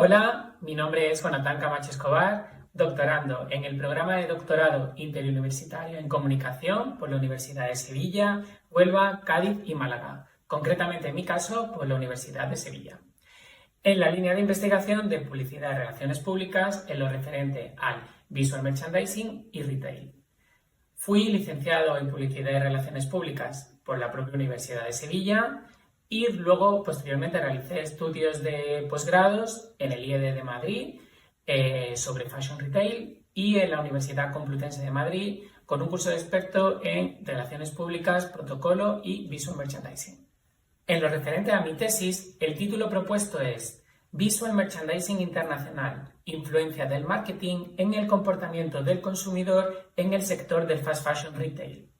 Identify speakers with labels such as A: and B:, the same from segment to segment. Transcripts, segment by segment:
A: Hola, mi nombre es Jonathan Camacho Escobar, doctorando en el programa de doctorado interuniversitario en comunicación por la Universidad de Sevilla, Huelva, Cádiz y Málaga, concretamente en mi caso por la Universidad de Sevilla, en la línea de investigación de publicidad y relaciones públicas en lo referente al visual merchandising y retail. Fui licenciado en Publicidad y Relaciones Públicas por la propia Universidad de Sevilla y luego posteriormente realicé estudios de posgrados en el IED de Madrid sobre Fashion Retail y en la Universidad Complutense de Madrid con un curso de experto en Relaciones Públicas, Protocolo y Visual Merchandising. En lo referente a mi tesis, el título propuesto es Visual Merchandising Internacional, influencia del marketing en el comportamiento del consumidor en el sector del fast fashion retail.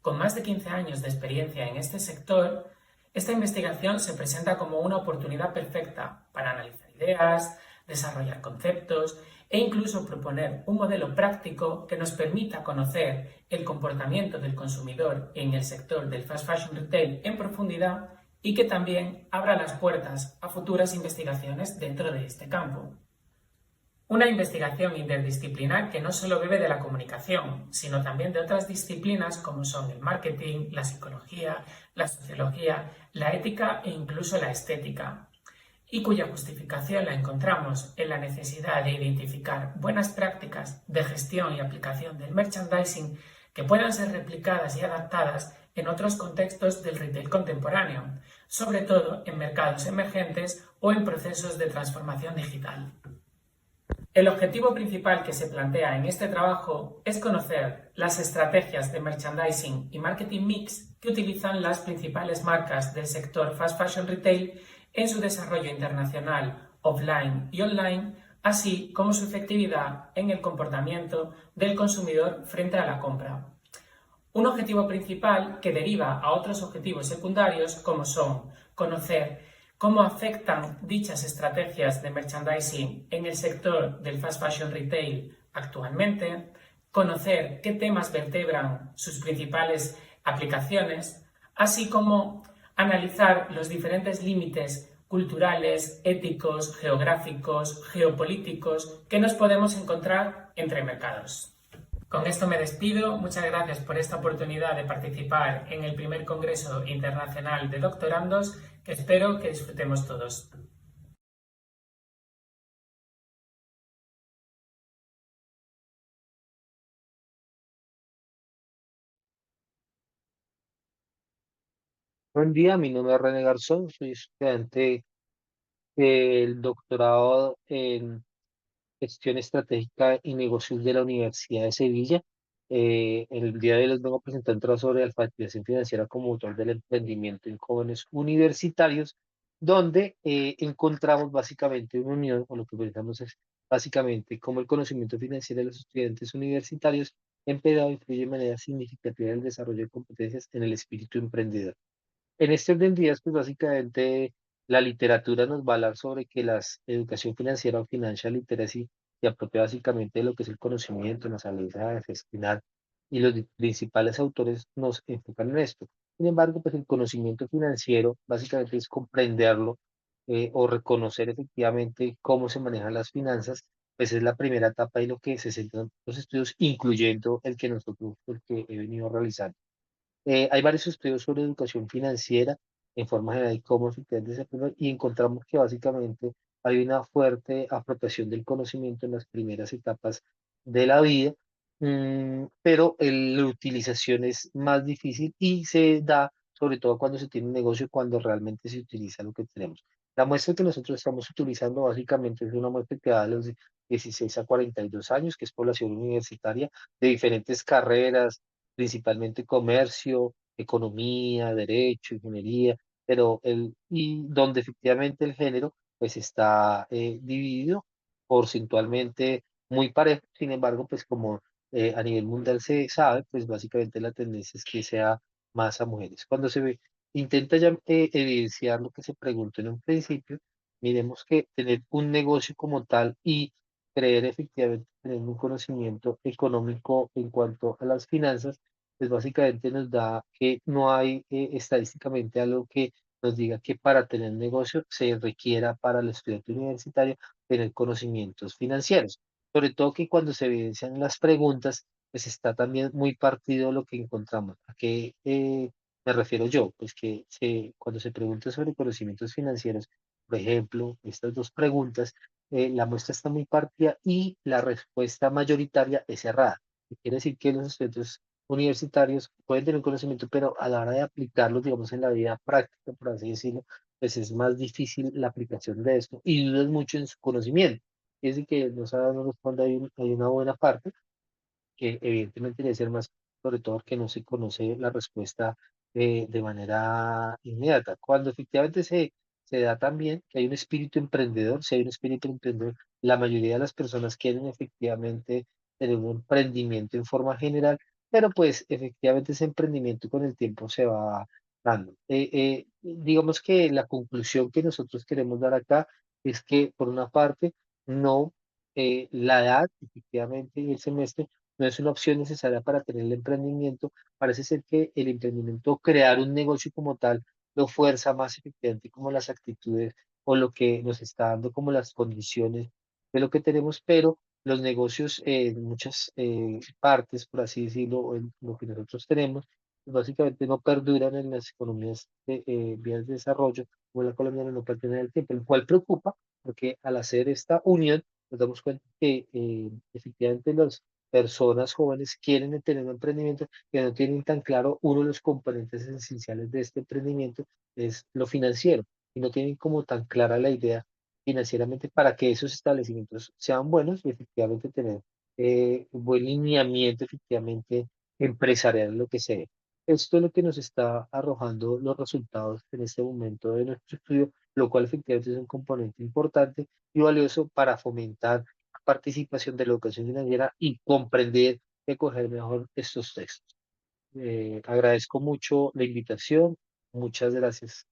A: Con más de 15 años de experiencia en este sector, esta investigación se presenta como una oportunidad perfecta para analizar ideas, desarrollar conceptos e incluso proponer un modelo práctico que nos permita conocer el comportamiento del consumidor en el sector del fast fashion retail en profundidad y que también abra las puertas a futuras investigaciones dentro de este campo. Una investigación interdisciplinar que no solo bebe de la comunicación, sino también de otras disciplinas como son el marketing, la psicología, la sociología, la ética e incluso la estética, y cuya justificación la encontramos en la necesidad de identificar buenas prácticas de gestión y aplicación del merchandising que puedan ser replicadas y adaptadas en otros contextos del retail contemporáneo, sobre todo en mercados emergentes o en procesos de transformación digital. El objetivo principal que se plantea en este trabajo es conocer las estrategias de merchandising y marketing mix que utilizan las principales marcas del sector fast fashion retail en su desarrollo internacional, offline y online, así como su efectividad en el comportamiento del consumidor frente a la compra. Un objetivo principal que deriva a otros objetivos secundarios como son conocer cómo afectan dichas estrategias de merchandising en el sector del fast fashion retail actualmente, conocer qué temas vertebran sus principales aplicaciones, así como analizar los diferentes límites culturales, éticos, geográficos, geopolíticos que nos podemos encontrar entre mercados. Con esto me despido. Muchas gracias por esta oportunidad de participar en el primer Congreso Internacional de Doctorandos, que espero que disfrutemos todos.
B: Buen día, mi nombre es René Garzón, soy estudiante del doctorado en Gestión Estratégica y Negocios de la Universidad de Sevilla. El día de hoy les vengo a presentar un trabajo sobre alfabetización financiera como motor del emprendimiento en jóvenes universitarios, donde encontramos básicamente una unión, o lo que pensamos es básicamente cómo el conocimiento financiero de los estudiantes universitarios empleado influye de manera significativa en el desarrollo de competencias en el espíritu emprendedor. En este orden de ideas, pues básicamente la literatura nos va a hablar sobre que la educación financiera o financial literacy se apropia básicamente de lo que es el conocimiento, las habilidades de gestionar, y los principales autores nos enfocan en esto. Sin embargo, pues el conocimiento financiero básicamente es comprenderlo, o reconocer efectivamente cómo se manejan las finanzas, pues es la primera etapa y lo que se centran los estudios, incluyendo el que he venido realizando. Hay varios estudios sobre educación financiera en forma general y cómo efectivamente se aprende, y encontramos que básicamente hay una fuerte apropiación del conocimiento en las primeras etapas de la vida, pero la utilización es más difícil y se da sobre todo cuando se tiene un negocio, cuando realmente se utiliza lo que tenemos. La muestra que nosotros estamos utilizando básicamente es una muestra que da a los 16 a 42 años, que es población universitaria de diferentes carreras, principalmente comercio, economía, derecho, ingeniería, y donde efectivamente el género pues está dividido porcentualmente muy parejo. Sin embargo, pues como a nivel mundial se sabe, pues básicamente la tendencia es que sea más a mujeres. Cuando intenta ya evidenciar lo que se preguntó en un principio, miremos que tener un negocio como tal y creer efectivamente tener un conocimiento económico en cuanto a las finanzas, pues básicamente nos da que no hay estadísticamente algo que nos diga que para tener negocio se requiera para el estudiante universitario tener conocimientos financieros. Sobre todo que cuando se evidencian las preguntas, pues está también muy partido lo que encontramos. ¿A qué me refiero yo? Pues que cuando se pregunta sobre conocimientos financieros, por ejemplo, estas dos preguntas, la muestra está muy partida y la respuesta mayoritaria es errada. Quiere decir que los estudiantes universitarios pueden tener conocimiento, pero a la hora de aplicarlo, digamos, en la vida práctica, por así decirlo, pues es más difícil la aplicación de esto y dudas mucho en su conocimiento. Es decir, que no saben no responde, hay una buena parte que evidentemente debe ser más, sobre todo que no se conoce la respuesta de manera inmediata. Cuando efectivamente se da también que hay un espíritu emprendedor, si hay un espíritu emprendedor, la mayoría de las personas quieren efectivamente tener un emprendimiento en forma general, pero pues efectivamente ese emprendimiento con el tiempo se va dando. Digamos que la conclusión que nosotros queremos dar acá es que, por una parte, no, la edad, efectivamente, y el semestre no es una opción necesaria para tener el emprendimiento. Parece ser que el emprendimiento, crear un negocio como tal, lo fuerza más efectivamente como las actitudes o lo que nos está dando como las condiciones de lo que tenemos, pero los negocios en muchas partes, por así decirlo, o en lo que nosotros tenemos, pues básicamente no perduran en las economías de vías de desarrollo como la colombiana, no perduran en el tiempo, el cual preocupa porque al hacer esta unión nos damos cuenta que efectivamente los personas jóvenes quieren tener un emprendimiento que no tienen tan claro uno de los componentes esenciales de este emprendimiento es lo financiero y no tienen como tan clara la idea financieramente para que esos establecimientos sean buenos y efectivamente tener un buen lineamiento efectivamente empresarial lo que sea. Esto es lo que nos está arrojando los resultados en este momento de nuestro estudio, lo cual efectivamente es un componente importante y valioso para fomentar participación de la educación financiera y comprender y acoger mejor estos textos. Agradezco mucho la invitación. Muchas gracias.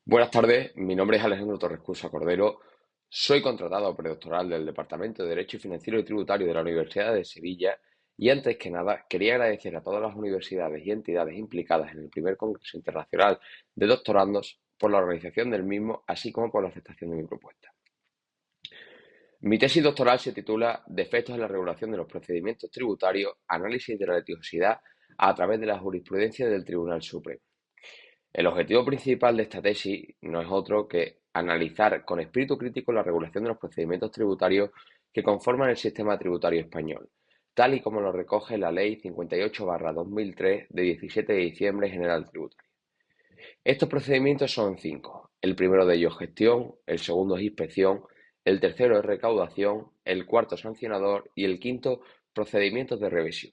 C: Buenas tardes, mi nombre es Alejandro Torres Cusa Cordero, soy contratado predoctoral del Departamento de Derecho Financiero y Tributario de la Universidad de Sevilla y antes que nada quería agradecer a todas las universidades y entidades implicadas en el primer Congreso Internacional de Doctorandos por la organización del mismo, así como por la aceptación de mi propuesta. Mi tesis doctoral se titula Defectos en la regulación de los procedimientos tributarios, análisis de la litigiosidad a través de la jurisprudencia del Tribunal Supremo. El objetivo principal de esta tesis no es otro que analizar con espíritu crítico la regulación de los procedimientos tributarios que conforman el sistema tributario español, tal y como lo recoge la Ley 58/2003 de 17 de diciembre General Tributario. Estos procedimientos son cinco. El primero de ellos gestión, el segundo es inspección, el tercero es recaudación, el cuarto sancionador y el quinto procedimientos de revisión.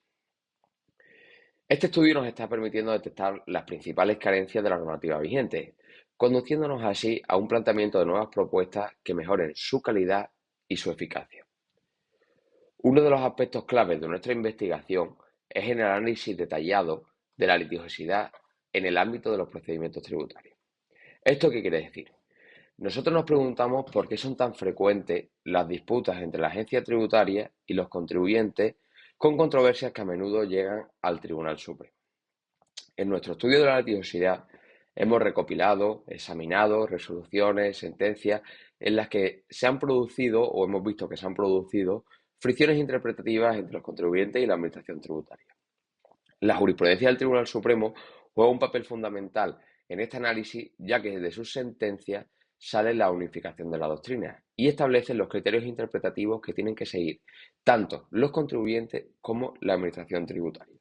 C: Este estudio nos está permitiendo detectar las principales carencias de la normativa vigente, conduciéndonos así a un planteamiento de nuevas propuestas que mejoren su calidad y su eficacia. Uno de los aspectos claves de nuestra investigación es el análisis detallado de la litigiosidad en el ámbito de los procedimientos tributarios. ¿Esto qué quiere decir? Nosotros nos preguntamos por qué son tan frecuentes las disputas entre la agencia tributaria y los contribuyentes con controversias que a menudo llegan al Tribunal Supremo. En nuestro estudio de la litigiosidad hemos recopilado, examinado resoluciones, sentencias en las que se han producido o hemos visto que se han producido fricciones interpretativas entre los contribuyentes y la administración tributaria. La jurisprudencia del Tribunal Supremo juega un papel fundamental en este análisis, ya que de sus sentencias sale la unificación de la doctrina y establecen los criterios interpretativos que tienen que seguir tanto los contribuyentes como la administración tributaria.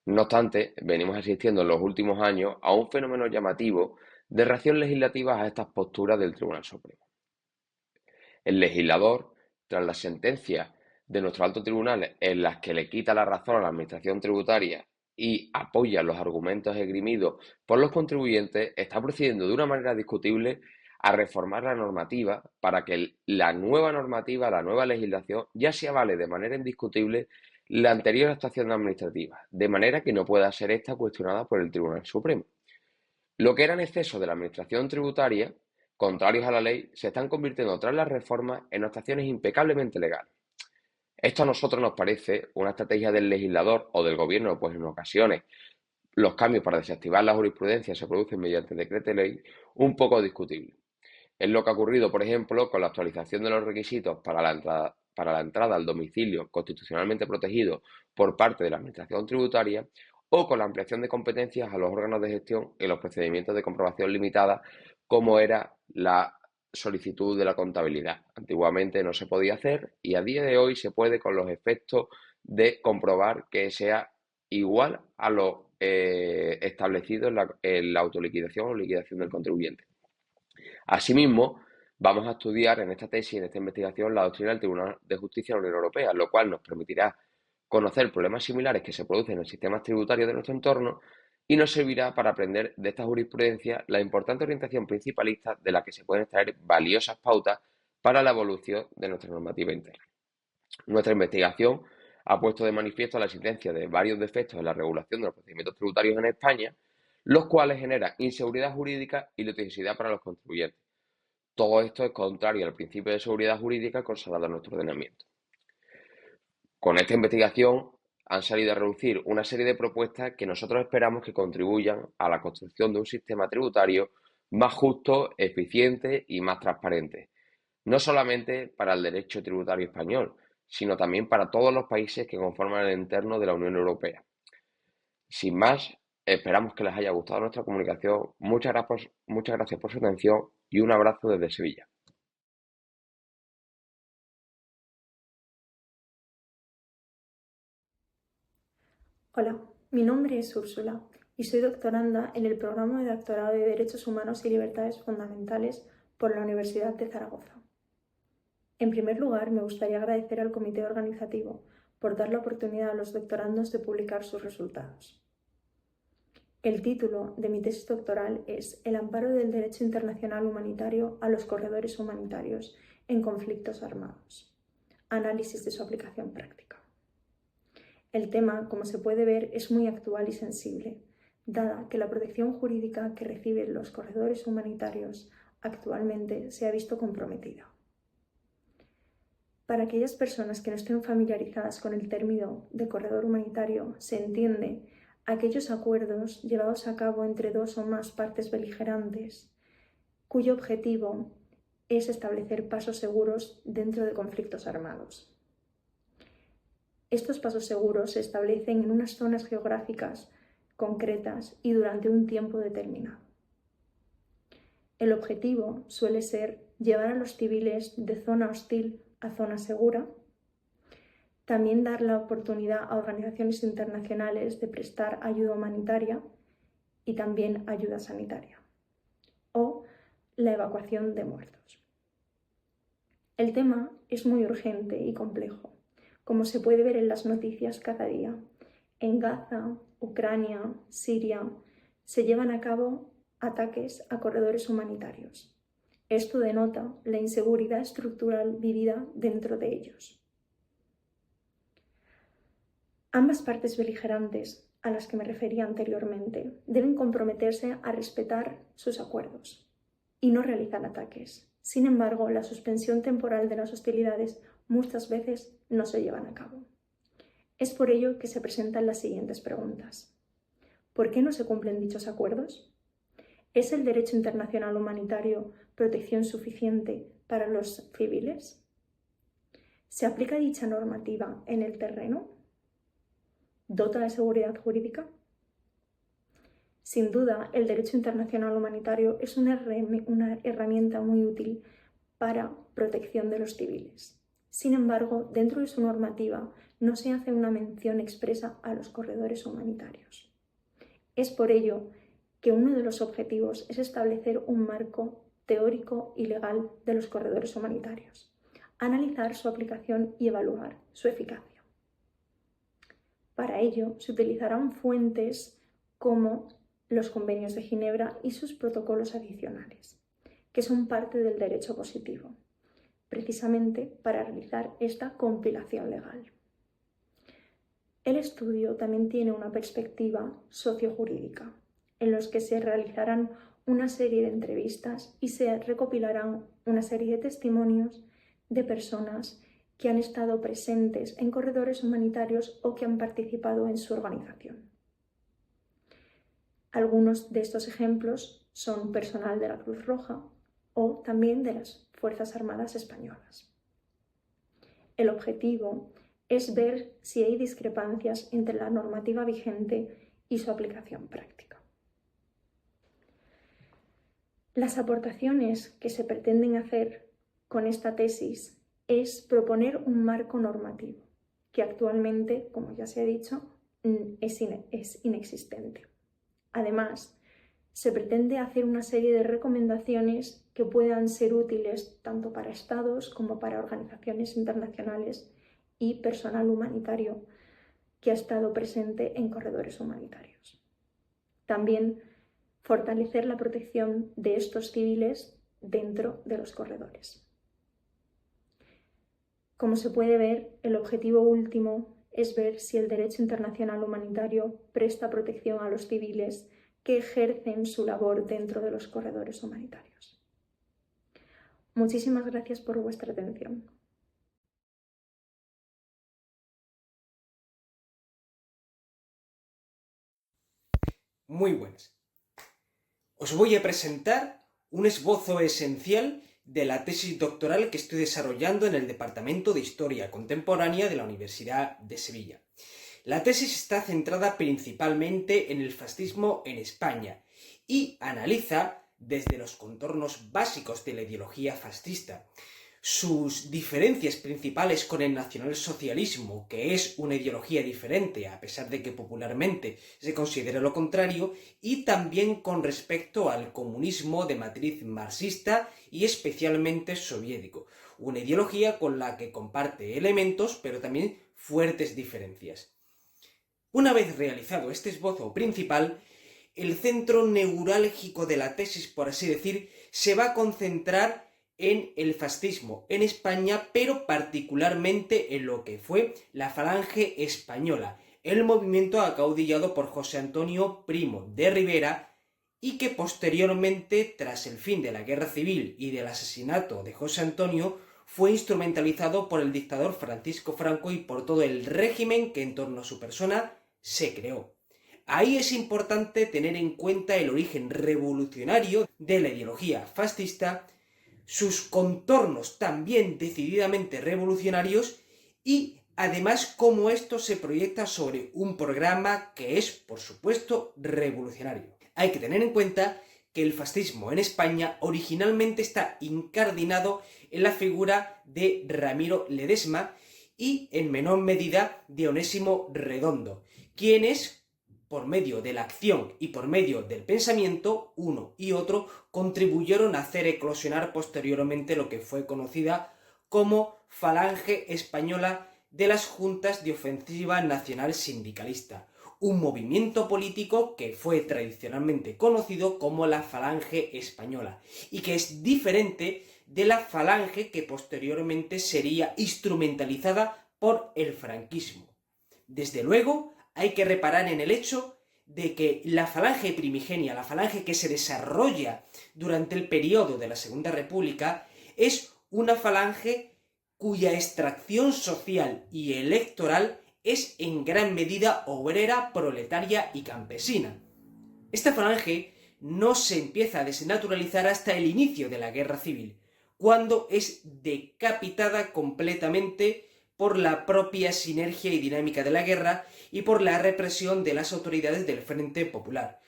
C: No obstante, venimos asistiendo en los últimos años a un fenómeno llamativo de reacción legislativa a estas posturas del Tribunal Supremo. El legislador, tras las sentencias de nuestro alto tribunal en las que le quita la razón a la administración tributaria y apoya los argumentos esgrimidos por los contribuyentes, está procediendo de una manera discutible a reformar la normativa para que la nueva normativa, la nueva legislación, ya se avale de manera indiscutible la anterior actuación administrativa, de manera que no pueda ser esta cuestionada por el Tribunal Supremo. Lo que eran excesos de la administración tributaria, contrarios a la ley, se están convirtiendo tras las reformas en actuaciones impecablemente legales. Esto a nosotros nos parece una estrategia del legislador o del gobierno, pues en ocasiones los cambios para desactivar la jurisprudencia se producen mediante decreto ley, un poco discutible. Es lo que ha ocurrido, por ejemplo, con la actualización de los requisitos para la entrada al domicilio constitucionalmente protegido por parte de la Administración tributaria o con la ampliación de competencias a los órganos de gestión en los procedimientos de comprobación limitada, como era la solicitud de la contabilidad. Antiguamente no se podía hacer y a día de hoy se puede con los efectos de comprobar que sea igual a lo establecido en la autoliquidación o liquidación del contribuyente. Asimismo, vamos a estudiar en esta tesis, en esta investigación, la doctrina del Tribunal de Justicia de la Unión Europea, lo cual nos permitirá conocer problemas similares que se producen en los sistemas tributarios de nuestro entorno y nos servirá para aprender de esta jurisprudencia la importante orientación principalista de la que se pueden extraer valiosas pautas para la evolución de nuestra normativa interna. Nuestra investigación ha puesto de manifiesto la existencia de varios defectos en la regulación de los procedimientos tributarios en España, los cuales generan inseguridad jurídica y litigiosidad para los contribuyentes. Todo esto es contrario al principio de seguridad jurídica consagrado en nuestro ordenamiento. Con esta investigación han salido a relucir una serie de propuestas que nosotros esperamos que contribuyan a la construcción de un sistema tributario más justo, eficiente y más transparente, no solamente para el derecho tributario español, sino también para todos los países que conforman el entorno de la Unión Europea. Sin más, esperamos que les haya gustado nuestra comunicación. Muchas gracias por su atención y un abrazo desde Sevilla.
D: Hola, mi nombre es Úrsula y soy doctoranda en el programa de doctorado de Derechos Humanos y Libertades Fundamentales por la Universidad de Zaragoza. En primer lugar, me gustaría agradecer al comité organizativo por dar la oportunidad a los doctorandos de publicar sus resultados. El título de mi tesis doctoral es El amparo del derecho internacional humanitario a los corredores humanitarios en conflictos armados. Análisis de su aplicación práctica. El tema, como se puede ver, es muy actual y sensible, dada que la protección jurídica que reciben los corredores humanitarios actualmente se ha visto comprometida. Para aquellas personas que no estén familiarizadas con el término de corredor humanitario, se entiende aquellos acuerdos llevados a cabo entre dos o más partes beligerantes, cuyo objetivo es establecer pasos seguros dentro de conflictos armados. Estos pasos seguros se establecen en unas zonas geográficas concretas y durante un tiempo determinado. El objetivo suele ser llevar a los civiles de zona hostil a zona segura, también dar la oportunidad a organizaciones internacionales de prestar ayuda humanitaria y también ayuda sanitaria, o la evacuación de muertos. El tema es muy urgente y complejo, como se puede ver en las noticias cada día. En Gaza, Ucrania, Siria, se llevan a cabo ataques a corredores humanitarios. Esto denota la inseguridad estructural vivida dentro de ellos. Ambas partes beligerantes, a las que me refería anteriormente, deben comprometerse a respetar sus acuerdos y no realizar ataques. Sin embargo, la suspensión temporal de las hostilidades muchas veces no se llevan a cabo. Es por ello que se presentan las siguientes preguntas. ¿Por qué no se cumplen dichos acuerdos? ¿Es el derecho internacional humanitario protección suficiente para los civiles? ¿Se aplica dicha normativa en el terreno? ¿Dota de seguridad jurídica? Sin duda, el derecho internacional humanitario es una herramienta muy útil para protección de los civiles. Sin embargo, dentro de su normativa no se hace una mención expresa a los corredores humanitarios. Es por ello que uno de los objetivos es establecer un marco teórico y legal de los corredores humanitarios, analizar su aplicación y evaluar su eficacia. Para ello, se utilizarán fuentes como los convenios de Ginebra y sus protocolos adicionales, que son parte del derecho positivo, precisamente para realizar esta compilación legal. El estudio también tiene una perspectiva sociojurídica, en los que se realizarán una serie de entrevistas y se recopilarán una serie de testimonios de personas que han estado presentes en corredores humanitarios o que han participado en su organización. Algunos de estos ejemplos son personal de la Cruz Roja o también de las Fuerzas Armadas Españolas. El objetivo es ver si hay discrepancias entre la normativa vigente y su aplicación práctica. Las aportaciones que se pretenden hacer con esta tesis es proponer un marco normativo que actualmente, como ya se ha dicho, es inexistente. Además, se pretende hacer una serie de recomendaciones que puedan ser útiles tanto para estados como para organizaciones internacionales y personal humanitario que ha estado presente en corredores humanitarios. También fortalecer la protección de estos civiles dentro de los corredores. Como se puede ver, el objetivo último es ver si el derecho internacional humanitario presta protección a los civiles que ejercen su labor dentro de los corredores humanitarios. Muchísimas gracias por vuestra atención.
E: Muy buenas. Os voy a presentar un esbozo esencial de la tesis doctoral que estoy desarrollando en el Departamento de Historia Contemporánea de la Universidad de Sevilla. La tesis está centrada principalmente en el fascismo en España y analiza desde los contornos básicos de la ideología fascista, sus diferencias principales con el nacionalsocialismo, que es una ideología diferente, a pesar de que popularmente se considera lo contrario, y también con respecto al comunismo de matriz marxista y especialmente soviético, una ideología con la que comparte elementos, pero también fuertes diferencias. Una vez realizado este esbozo principal, el centro neurálgico de la tesis, por así decir, se va a concentrar en el fascismo en España, pero particularmente en lo que fue la Falange Española, el movimiento acaudillado por José Antonio Primo de Rivera y que posteriormente, tras el fin de la Guerra Civil y del asesinato de José Antonio, fue instrumentalizado por el dictador Francisco Franco y por todo el régimen que en torno a su persona se creó. Ahí es importante tener en cuenta el origen revolucionario de la ideología fascista, sus contornos también decididamente revolucionarios y además cómo esto se proyecta sobre un programa que es, por supuesto, revolucionario. Hay que tener en cuenta que el fascismo en España originalmente está incardinado en la figura de Ramiro Ledesma y en menor medida de Onésimo Redondo, quienes por medio de la acción y por medio del pensamiento, uno y otro contribuyeron a hacer eclosionar posteriormente lo que fue conocida como Falange Española de las Juntas de Ofensiva Nacional Sindicalista, un movimiento político que fue tradicionalmente conocido como la Falange Española y que es diferente de la Falange que posteriormente sería instrumentalizada por el franquismo. Desde luego, hay que reparar en el hecho de que la falange primigenia, la falange que se desarrolla durante el periodo de la Segunda República, es una falange cuya extracción social y electoral es en gran medida obrera, proletaria y campesina. Esta falange no se empieza a desnaturalizar hasta el inicio de la Guerra Civil, cuando es decapitada completamente por la propia sinergia y dinámica de la guerra y por la represión de las autoridades del Frente Popular.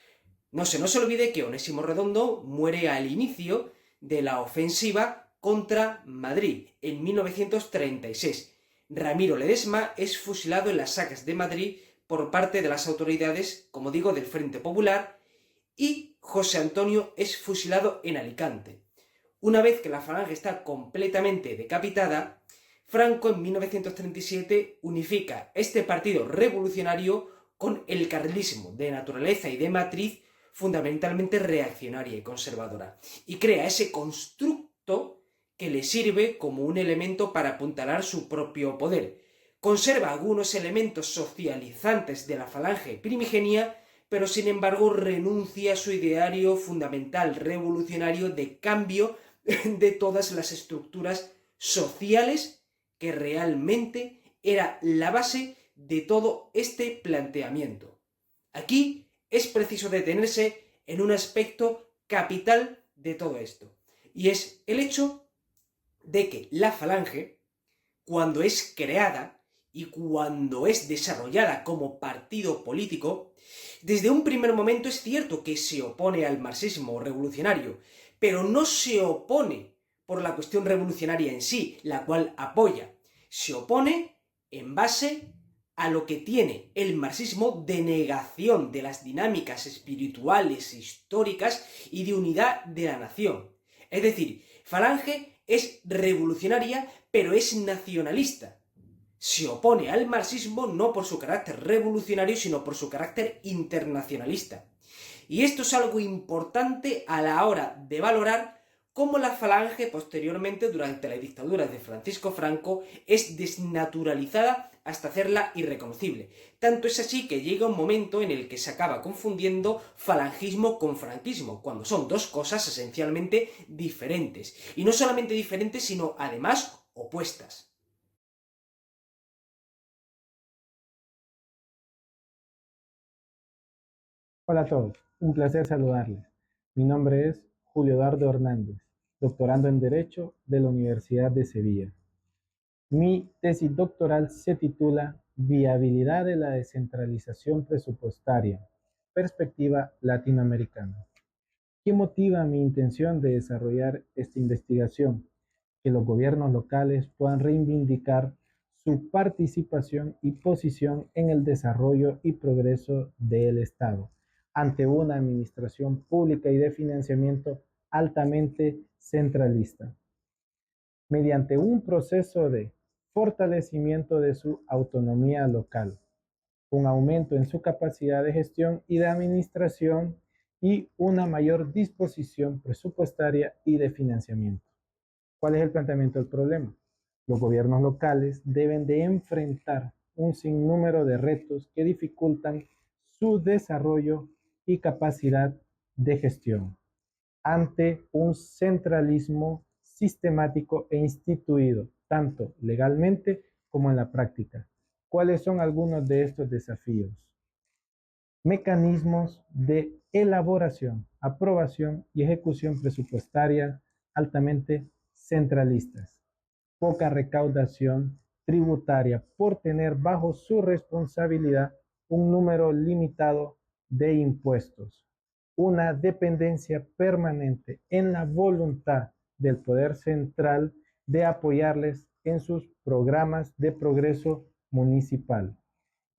E: No se nos olvide que Onésimo Redondo muere al inicio de la ofensiva contra Madrid en 1936. Ramiro Ledesma es fusilado en las sacas de Madrid por parte de las autoridades, como digo, del Frente Popular, y José Antonio es fusilado en Alicante. Una vez que la falange está completamente decapitada, Franco en 1937 unifica este partido revolucionario con el carlismo de naturaleza y de matriz fundamentalmente reaccionaria y conservadora, y crea ese constructo que le sirve como un elemento para apuntalar su propio poder. Conserva algunos elementos socializantes de la falange primigenia, pero sin embargo renuncia a su ideario fundamental revolucionario de cambio de todas las estructuras sociales que realmente era la base de todo este planteamiento. Aquí es preciso detenerse en un aspecto capital de todo esto, y es el hecho de que la Falange, cuando es creada y cuando es desarrollada como partido político, desde un primer momento es cierto que se opone al marxismo revolucionario, pero no se opone por la cuestión revolucionaria en sí, la cual apoya. Se opone en base a lo que tiene el marxismo de negación de las dinámicas espirituales, históricas y de unidad de la nación. Es decir, Falange es revolucionaria, pero es nacionalista. Se opone al marxismo no por su carácter revolucionario, sino por su carácter internacionalista. Y esto es algo importante a la hora de valorar cómo la Falange posteriormente, durante la dictadura de Francisco Franco, es desnaturalizada hasta hacerla irreconocible. Tanto es así que llega un momento en el que se acaba confundiendo falangismo con franquismo, cuando son dos cosas esencialmente diferentes. Y no solamente diferentes, sino además opuestas.
F: Hola a todos, un placer saludarles. Mi nombre es Julio Eduardo Hernández, doctorando en Derecho de la Universidad de Sevilla. Mi tesis doctoral se titula Viabilidad de la descentralización presupuestaria, perspectiva latinoamericana. ¿Qué motiva mi intención de desarrollar esta investigación? Que los gobiernos locales puedan reivindicar su participación y posición en el desarrollo y progreso del Estado, ante una administración pública y de financiamiento altamente centralista, mediante un proceso de fortalecimiento de su autonomía local, un aumento en su capacidad de gestión y de administración y una mayor disposición presupuestaria y de financiamiento. ¿Cuál es el planteamiento del problema? Los gobiernos locales deben de enfrentar un sinnúmero de retos que dificultan su desarrollo y capacidad de gestión ante un centralismo sistemático e instituido, tanto legalmente como en la práctica. ¿Cuáles son algunos de estos desafíos? Mecanismos de elaboración, aprobación y ejecución presupuestaria altamente centralistas. Poca recaudación tributaria por tener bajo su responsabilidad un número limitado de impuestos. Una dependencia permanente en la voluntad del poder central de apoyarles en sus programas de progreso municipal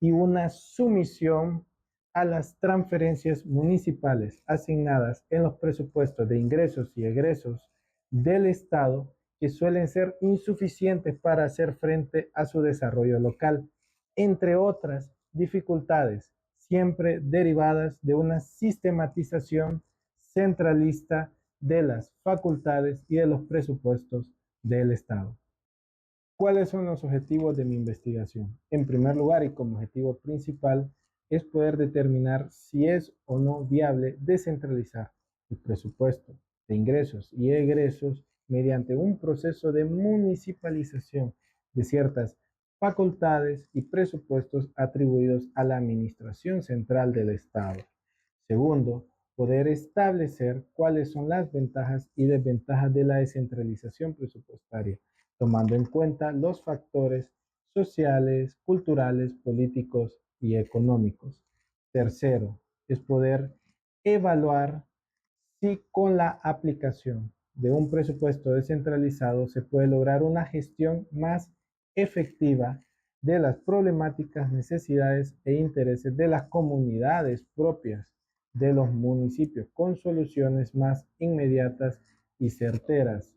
F: y una sumisión a las transferencias municipales asignadas en los presupuestos de ingresos y egresos del Estado, que suelen ser insuficientes para hacer frente a su desarrollo local, entre otras dificultades, siempre derivadas de una sistematización centralista de las facultades y de los presupuestos del Estado. ¿Cuáles son los objetivos de mi investigación? En primer lugar, y como objetivo principal, es poder determinar si es o no viable descentralizar el presupuesto de ingresos y egresos mediante un proceso de municipalización de ciertas facultades y presupuestos atribuidos a la Administración Central del Estado. Segundo, poder establecer cuáles son las ventajas y desventajas de la descentralización presupuestaria, tomando en cuenta los factores sociales, culturales, políticos y económicos. Tercero, es poder evaluar si con la aplicación de un presupuesto descentralizado se puede lograr una gestión más efectiva de las problemáticas, necesidades e intereses de las comunidades propias de los municipios, con soluciones más inmediatas y certeras.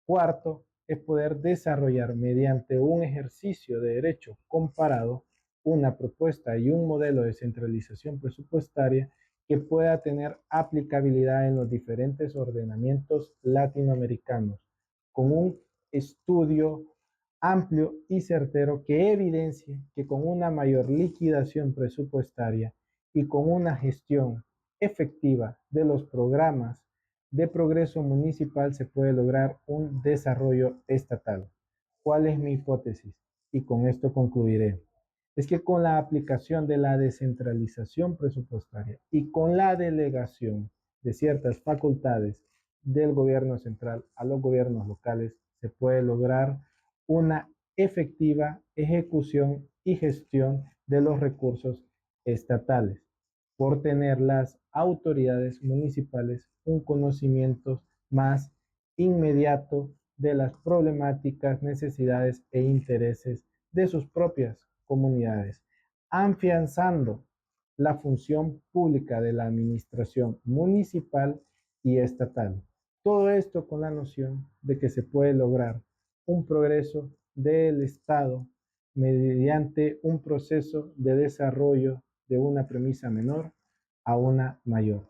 F: Cuarto, es poder desarrollar mediante un ejercicio de derecho comparado una propuesta y un modelo de centralización presupuestaria que pueda tener aplicabilidad en los diferentes ordenamientos latinoamericanos, con un estudio amplio y certero que evidencie que con una mayor liquidación presupuestaria y con una gestión efectiva de los programas de progreso municipal se puede lograr un desarrollo estatal. ¿Cuál es mi hipótesis? Y con esto concluiré. Es que con la aplicación de la descentralización presupuestaria y con la delegación de ciertas facultades del gobierno central a los gobiernos locales, se puede lograr una efectiva ejecución y gestión de los recursos estatales, por tener las autoridades municipales un conocimiento más inmediato de las problemáticas, necesidades e intereses de sus propias comunidades, afianzando la función pública de la administración municipal y estatal. Todo esto con la noción de que se puede lograr un progreso del Estado mediante un proceso de desarrollo de una premisa menor a una mayor.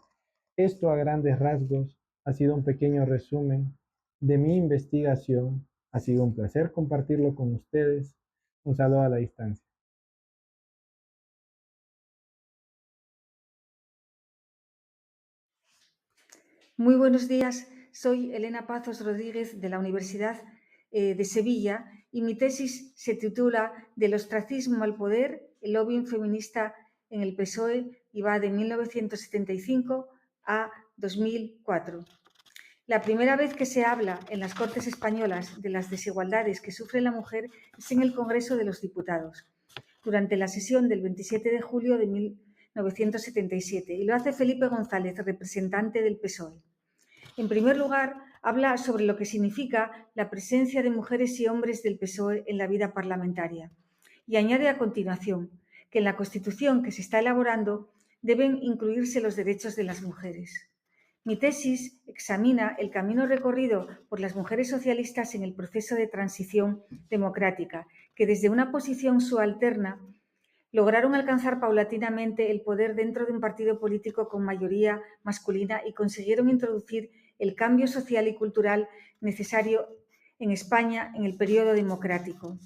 F: Esto a grandes rasgos ha sido un pequeño resumen de mi investigación. Ha sido un placer compartirlo con ustedes. Un saludo a la distancia.
G: Muy buenos días, soy Elena Pazos Rodríguez de la Universidad de Sevilla y mi tesis se titula Del ostracismo al poder, el lobbying feminista en el PSOE y va de 1975 a 2004. La primera vez que se habla en las Cortes Españolas de las desigualdades que sufre la mujer es en el Congreso de los Diputados, durante la sesión del 27 de julio de 1977, y lo hace Felipe González, representante del PSOE. En primer lugar, habla sobre lo que significa la presencia de mujeres y hombres del PSOE en la vida parlamentaria y añade a continuación que en la Constitución que se está elaborando deben incluirse los derechos de las mujeres. Mi tesis examina el camino recorrido por las mujeres socialistas en el proceso de transición democrática, que desde una posición subalterna lograron alcanzar paulatinamente el poder dentro de un partido político con mayoría masculina y consiguieron introducir el cambio social y cultural necesario en España en el periodo democrático.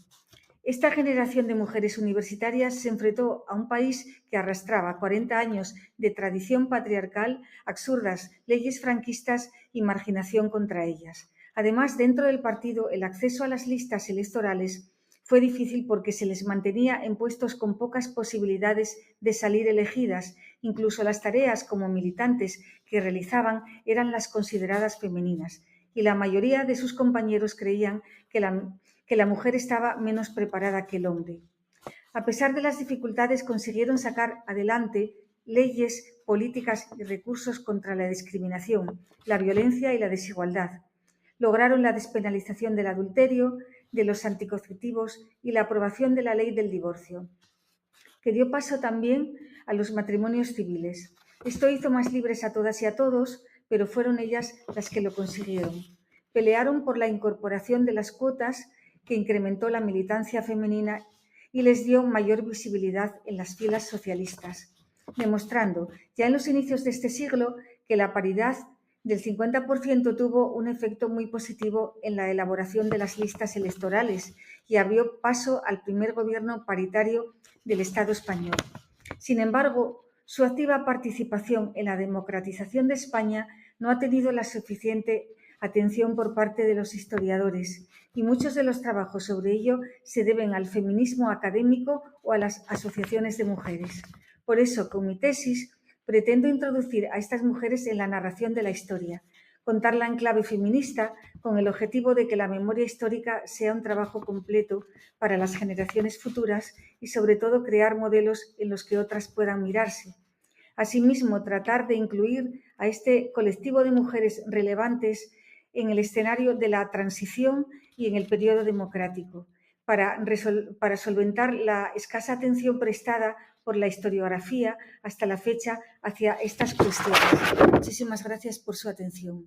G: Esta generación de mujeres universitarias se enfrentó a un país que arrastraba 40 años de tradición patriarcal, absurdas leyes franquistas y marginación contra ellas. Además, dentro del partido, el acceso a las listas electorales fue difícil porque se les mantenía en puestos con pocas posibilidades de salir elegidas. Incluso las tareas como militantes que realizaban eran las consideradas femeninas y la mayoría de sus compañeros creían que la mujer estaba menos preparada que el hombre. A pesar de las dificultades, consiguieron sacar adelante leyes, políticas y recursos contra la discriminación, la violencia y la desigualdad. Lograron la despenalización del adulterio, de los anticonceptivos y la aprobación de la ley del divorcio, que dio paso también a los matrimonios civiles. Esto hizo más libres a todas y a todos, pero fueron ellas las que lo consiguieron. Pelearon por la incorporación de las cuotas, que incrementó la militancia femenina y les dio mayor visibilidad en las filas socialistas, demostrando ya en los inicios de este siglo que la paridad del 50% tuvo un efecto muy positivo en la elaboración de las listas electorales y abrió paso al primer gobierno paritario del Estado español. Sin embargo, su activa participación en la democratización de España no ha tenido la suficiente atención por parte de los historiadores y muchos de los trabajos sobre ello se deben al feminismo académico o a las asociaciones de mujeres. Por eso, con mi tesis, pretendo introducir a estas mujeres en la narración de la historia, contarla en clave feminista con el objetivo de que la memoria histórica sea un trabajo completo para las generaciones futuras y sobre todo crear modelos en los que otras puedan mirarse. Asimismo, tratar de incluir a este colectivo de mujeres relevantes en el escenario de la transición y en el periodo democrático, para solventar la escasa atención prestada por la historiografía hasta la fecha hacia estas cuestiones. Muchísimas gracias por su atención.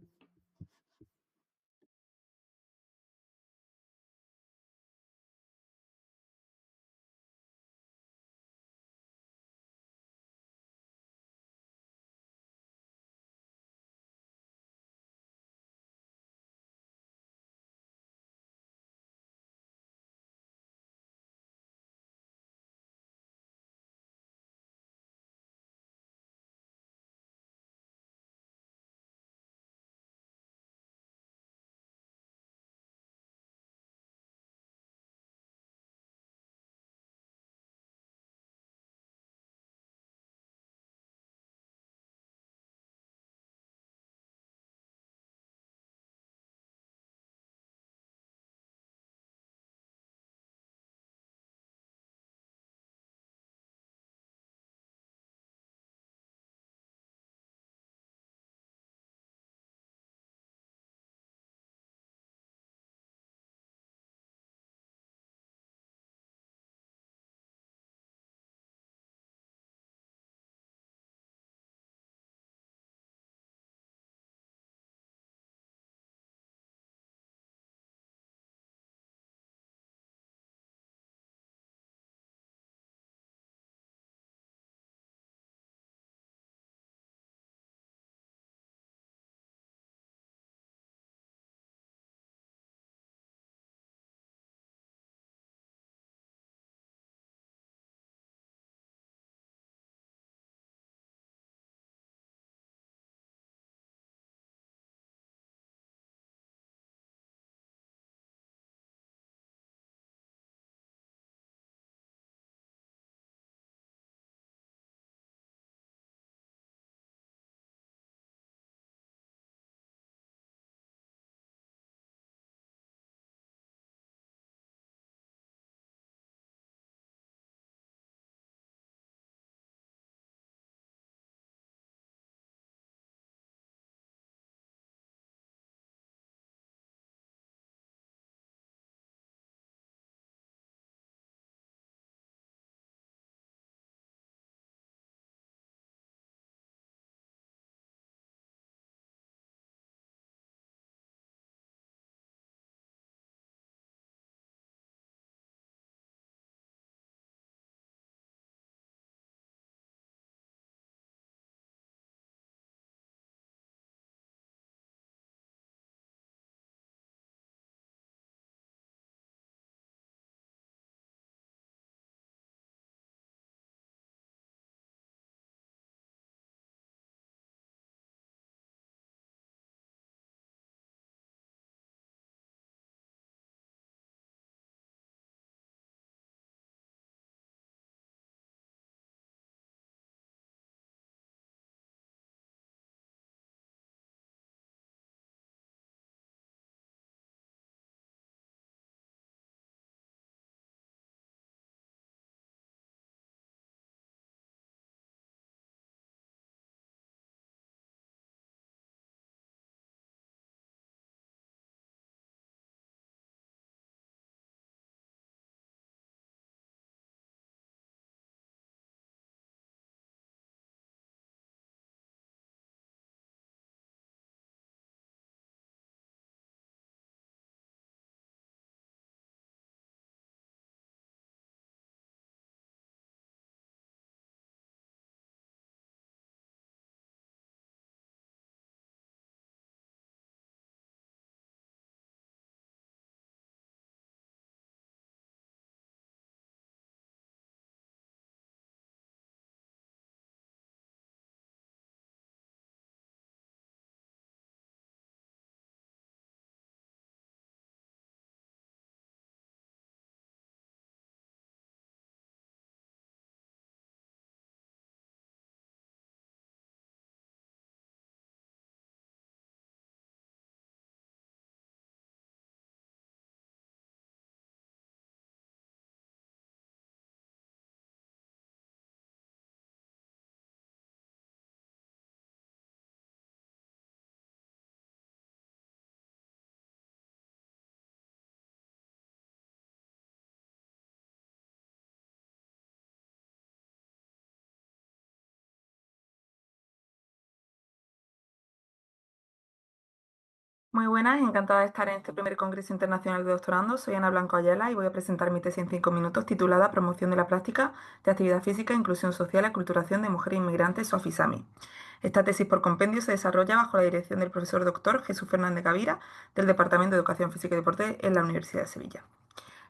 H: Muy buenas, encantada de estar en este primer Congreso Internacional de Doctorandos. Soy Ana Blanco Ayala y voy a presentar mi tesis en 5 minutos titulada Promoción de la práctica de actividad física, inclusión social y aculturación de mujeres inmigrantes o AFISAMI. Esta tesis por compendio se desarrolla bajo la dirección del profesor doctor Jesús Fernández Gavira del Departamento de Educación Física y Deporte en la Universidad de Sevilla.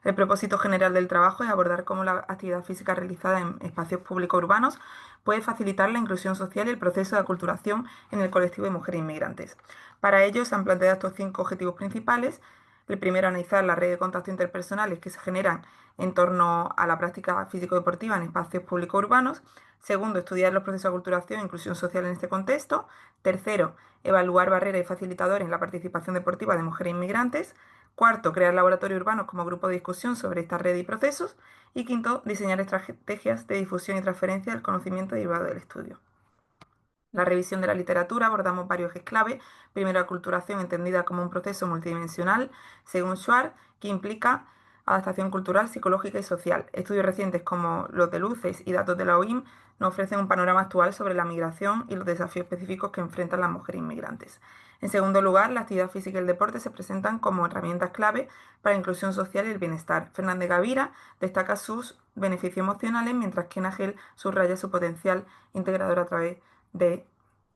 H: El propósito general del trabajo es abordar cómo la actividad física realizada en espacios públicos urbanos puede facilitar la inclusión social y el proceso de aculturación en el colectivo de mujeres inmigrantes. Para ello se han planteado estos 5 objetivos principales. El primero, analizar la red de contactos interpersonales que se generan en torno a la práctica físico-deportiva en espacios públicos urbanos. Segundo, estudiar los procesos de aculturación e inclusión social en este contexto. Tercero, evaluar barreras y facilitadores en la participación deportiva de mujeres inmigrantes. Cuarto, crear laboratorios urbanos como grupo de discusión sobre esta red y procesos. Y quinto, diseñar estrategias de difusión y transferencia del conocimiento derivado del estudio. La revisión de la literatura abordamos varios ejes clave. Primero, aculturación entendida como un proceso multidimensional, según Schwartz, que implica adaptación cultural, psicológica y social. Estudios recientes como los de Luces y datos de la OIM nos ofrecen un panorama actual sobre la migración y los desafíos específicos que enfrentan las mujeres inmigrantes. En segundo lugar, la actividad física y el deporte se presentan como herramientas clave para la inclusión social y el bienestar. Fernández Gavira destaca sus beneficios emocionales, mientras que Nagel subraya su potencial integrador a través de,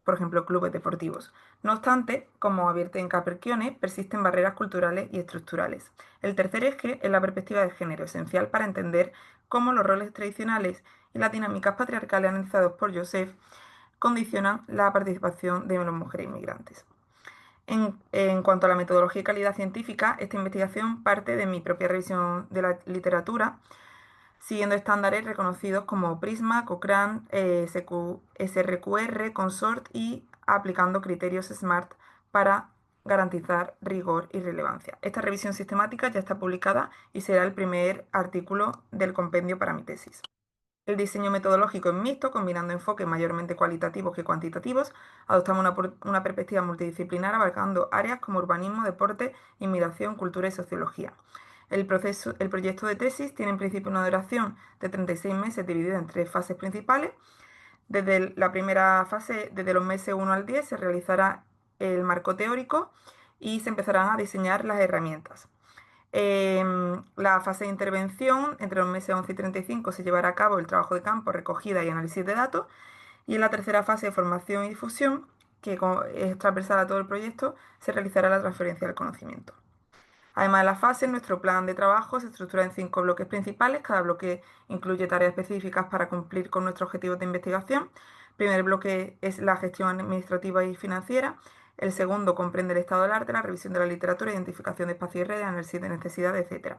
H: por ejemplo, clubes deportivos. No obstante, como advierte en Caperchione, persisten barreras culturales y estructurales. El tercer eje es la perspectiva de género, esencial para entender cómo los roles tradicionales y las dinámicas patriarcales analizados por Joseph condicionan la participación de las mujeres inmigrantes. En cuanto a la metodología y calidad científica, esta investigación parte de mi propia revisión de la literatura, siguiendo estándares reconocidos como Prisma, Cochrane, SRQR, Consort y aplicando criterios SMART para garantizar rigor y relevancia. Esta revisión sistemática ya está publicada y será el primer artículo del compendio para mi tesis. El diseño metodológico es mixto, combinando enfoques mayormente cualitativos que cuantitativos. Adoptamos una perspectiva multidisciplinar abarcando áreas como urbanismo, deporte, inmigración, cultura y sociología. El proyecto de tesis tiene en principio una duración de 36 meses dividida en 3 fases principales. Desde la primera fase, desde los meses 1 al 10, se realizará el marco teórico y se empezarán a diseñar las herramientas. La fase de intervención, entre los meses 11 y 35, se llevará a cabo el trabajo de campo, recogida y análisis de datos. Y en la tercera fase de formación y difusión, que es transversal a todo el proyecto, se realizará la transferencia del conocimiento. Además de las fases, nuestro plan de trabajo se estructura en 5 bloques principales. Cada bloque incluye tareas específicas para cumplir con nuestros objetivos de investigación. El primer bloque es la gestión administrativa y financiera. El segundo comprende el estado del arte, la revisión de la literatura, identificación de espacios y redes, análisis de necesidades, etc.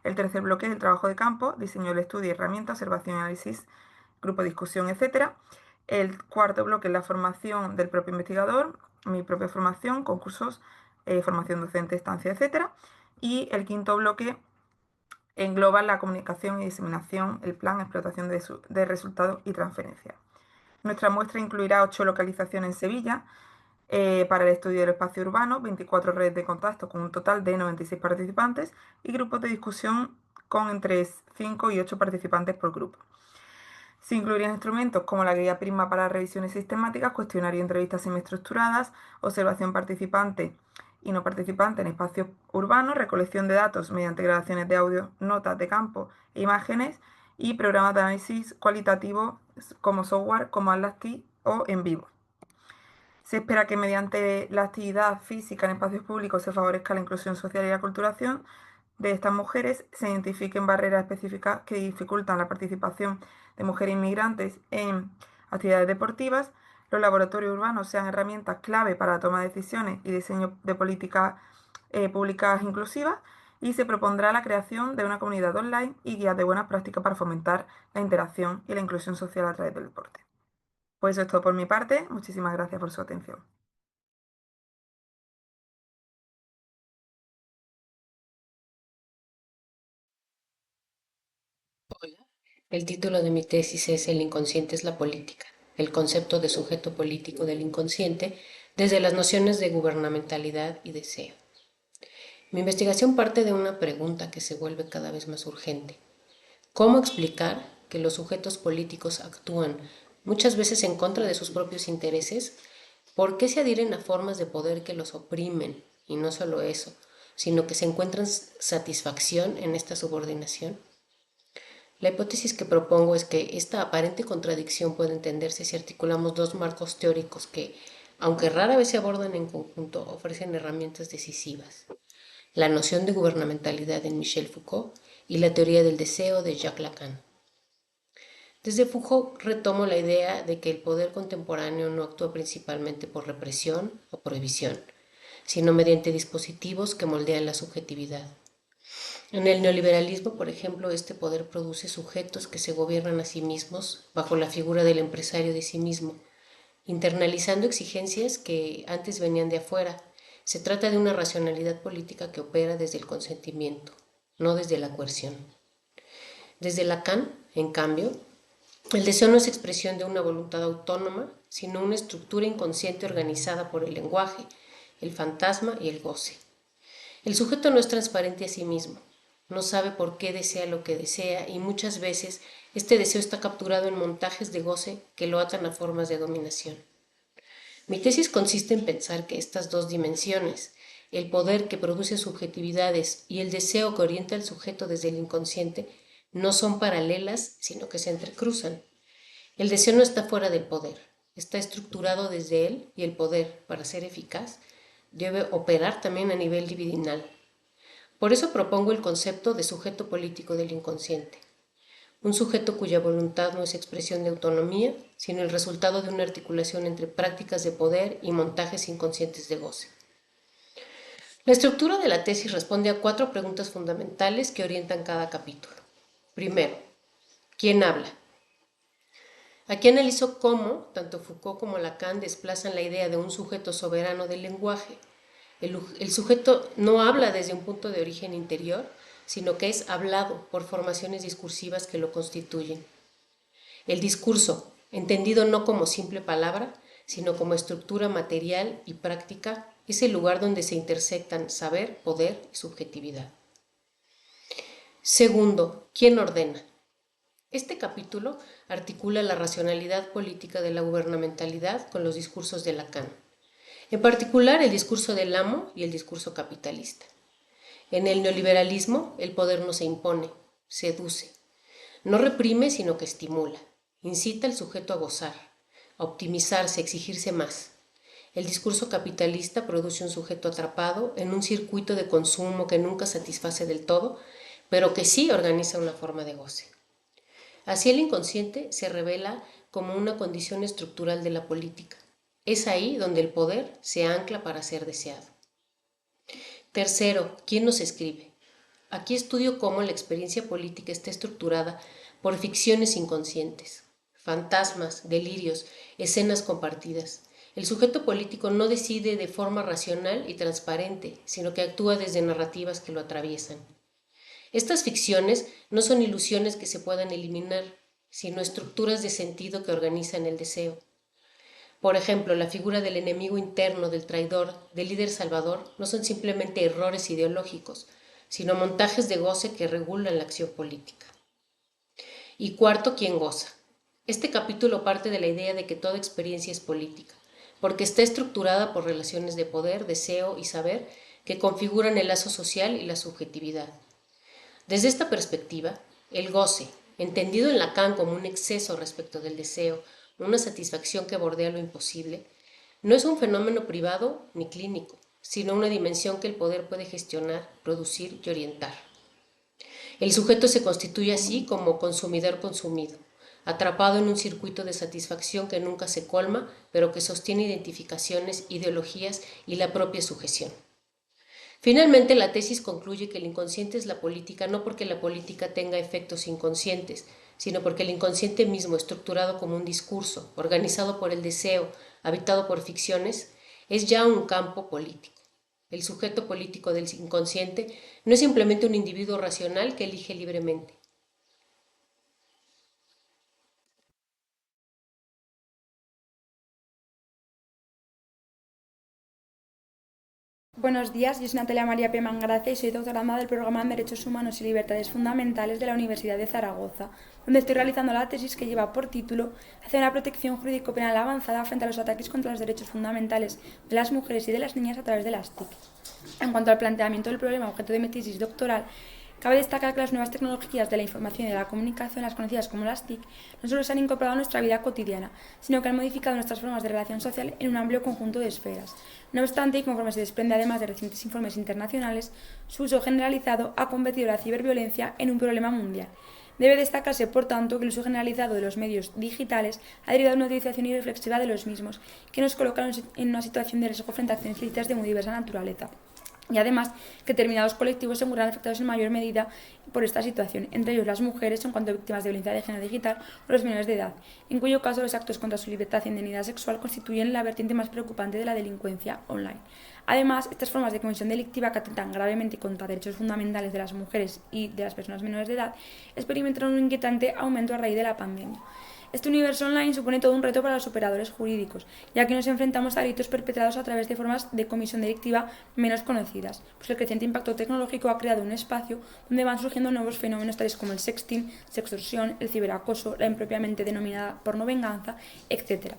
H: El tercer bloque es el trabajo de campo, diseño del estudio y herramientas, observación y análisis, grupo de discusión, etc. El cuarto bloque es la formación del propio investigador, mi propia formación, concursos, formación docente, estancia, etc. Y el quinto bloque engloba la comunicación y diseminación, el plan, explotación de resultados y transferencia. Nuestra muestra incluirá 8 localizaciones en Sevilla para el estudio del espacio urbano, 24 redes de contacto con un total de 96 participantes y grupos de discusión con entre 5 y 8 participantes por grupo. Se incluirían instrumentos como la guía Prisma para revisiones sistemáticas, cuestionario y entrevistas semiestructuradas, observación participante y no participante en espacios urbanos, recolección de datos mediante grabaciones de audio, notas de campo e imágenes y programas de análisis cualitativo como software como Atlas-T o en vivo. Se espera que mediante la actividad física en espacios públicos se favorezca la inclusión social y la aculturación de estas mujeres, se identifiquen barreras específicas que dificultan la participación de mujeres inmigrantes en actividades deportivas, los laboratorios urbanos sean herramientas clave para la toma de decisiones y diseño de políticas públicas inclusivas, y se propondrá la creación de una comunidad online y guías de buenas prácticas para fomentar la interacción y la inclusión social a través del deporte. Pues eso es todo por mi parte. Muchísimas gracias por su atención.
I: Hola, el título de mi tesis es El inconsciente es la política, el concepto de sujeto político del inconsciente desde las nociones de gubernamentalidad y deseo. Mi investigación parte de una pregunta que se vuelve cada vez más urgente. ¿Cómo explicar que los sujetos políticos actúan muchas veces en contra de sus propios intereses? ¿Por qué se adhieren a formas de poder que los oprimen y no solo eso, sino que se encuentran satisfacción en esta subordinación? La hipótesis que propongo es que esta aparente contradicción puede entenderse si articulamos dos marcos teóricos que, aunque rara vez se abordan en conjunto, ofrecen herramientas decisivas: la noción de gubernamentalidad en Michel Foucault y la teoría del deseo de Jacques Lacan. Desde Foucault retomo la idea de que el poder contemporáneo no actúa principalmente por represión o prohibición, sino mediante dispositivos que moldean la subjetividad. En el neoliberalismo, por ejemplo, este poder produce sujetos que se gobiernan a sí mismos bajo la figura del empresario de sí mismo, internalizando exigencias que antes venían de afuera. Se trata de una racionalidad política que opera desde el consentimiento, no desde la coerción. Desde Lacan, en cambio, el deseo no es expresión de una voluntad autónoma, sino una estructura inconsciente organizada por el lenguaje, el fantasma y el goce. El sujeto no es transparente a sí mismo, no sabe por qué desea lo que desea y muchas veces este deseo está capturado en montajes de goce que lo atan a formas de dominación. Mi tesis consiste en pensar que estas dos dimensiones, el poder que produce subjetividades y el deseo que orienta al sujeto desde el inconsciente, no son paralelas, sino que se entrecruzan. El deseo no está fuera del poder, está estructurado desde él y el poder, para ser eficaz, debe operar también a nivel libidinal. Por eso propongo el concepto de sujeto político del inconsciente. Un sujeto cuya voluntad no es expresión de autonomía, sino el resultado de una articulación entre prácticas de poder y montajes inconscientes de goce. La estructura de la tesis responde a 4 preguntas fundamentales que orientan cada capítulo. Primero, ¿quién habla? Aquí analizo cómo tanto Foucault como Lacan desplazan la idea de un sujeto soberano del lenguaje. El sujeto no habla desde un punto de origen interior, sino que es hablado por formaciones discursivas que lo constituyen. El discurso, entendido no como simple palabra, sino como estructura material y práctica, es el lugar donde se intersectan saber, poder y subjetividad. Segundo, ¿quién ordena? Este capítulo articula la racionalidad política de la gubernamentalidad con los discursos de Lacan, en particular el discurso del amo y el discurso capitalista. En el neoliberalismo, el poder no se impone, seduce. No reprime, sino que estimula. Incita al sujeto a gozar, a optimizarse, a exigirse más. El discurso capitalista produce un sujeto atrapado en un circuito de consumo que nunca satisface del todo, pero que sí organiza una forma de goce. Así el inconsciente se revela como una condición estructural de la política. Es ahí donde el poder se ancla para ser deseado. Tercero, ¿quién nos escribe? Aquí estudio cómo la experiencia política está estructurada por ficciones inconscientes, fantasmas, delirios, escenas compartidas. El sujeto político no decide de forma racional y transparente, sino que actúa desde narrativas que lo atraviesan. Estas ficciones no son ilusiones que se puedan eliminar, sino estructuras de sentido que organizan el deseo. Por ejemplo, la figura del enemigo interno, del traidor, del líder salvador, no son simplemente errores ideológicos, sino montajes de goce que regulan la acción política. Y cuarto, ¿quién goza? Este capítulo parte de la idea de que toda experiencia es política, porque está estructurada por relaciones de poder, deseo y saber que configuran el lazo social y la subjetividad. Desde esta perspectiva, el goce, entendido en Lacan como un exceso respecto del deseo, una satisfacción que bordea lo imposible, no es un fenómeno privado ni clínico, sino una dimensión que el poder puede gestionar, producir y orientar. El sujeto se constituye así como consumidor consumido, atrapado en un circuito de satisfacción que nunca se colma, pero que sostiene identificaciones, ideologías y la propia sujeción. Finalmente, la tesis concluye que el inconsciente es la política no porque la política tenga efectos inconscientes, sino porque el inconsciente mismo, estructurado como un discurso, organizado por el deseo, habitado por ficciones, es ya un campo político. El sujeto político del inconsciente no es simplemente un individuo racional que elige libremente.
J: Buenos días, yo soy Natalia María P. Mangracia y soy doctoranda del Programa en Derechos Humanos y Libertades Fundamentales de la Universidad de Zaragoza, donde estoy realizando la tesis que lleva por título Hacia una protección jurídico-penal avanzada frente a los ataques contra los derechos fundamentales de las mujeres y de las niñas a través de las TIC. En cuanto al planteamiento del problema objeto de mi tesis doctoral, cabe destacar que las nuevas tecnologías de la información y de la comunicación, las conocidas como las TIC, no solo se han incorporado a nuestra vida cotidiana, sino que han modificado nuestras formas de relación social en un amplio conjunto de esferas. No obstante, y conforme se desprende además de recientes informes internacionales, su uso generalizado ha convertido la ciberviolencia en un problema mundial. Debe destacarse, por tanto, que el uso generalizado de los medios digitales ha derivado en una utilización irreflexiva de los mismos, que nos coloca en una situación de riesgo frente a acciones ilícitas de muy diversa naturaleza. Y además, que determinados colectivos se encuentran afectados en mayor medida por esta situación, entre ellos las mujeres en cuanto a víctimas de violencia de género digital o los menores de edad, en cuyo caso los actos contra su libertad e indemnidad sexual constituyen la vertiente más preocupante de la delincuencia online. Además, estas formas de comisión delictiva que atentan gravemente contra derechos fundamentales de las mujeres y de las personas menores de edad experimentaron un inquietante aumento a raíz de la pandemia. Este universo online supone todo un reto para los operadores jurídicos, ya que nos enfrentamos a delitos perpetrados a través de formas de comisión delictiva menos conocidas, pues el creciente impacto tecnológico ha creado un espacio donde van surgiendo nuevos fenómenos tales como el sexting, sextorsión, el ciberacoso, la impropiamente denominada pornovenganza, etc.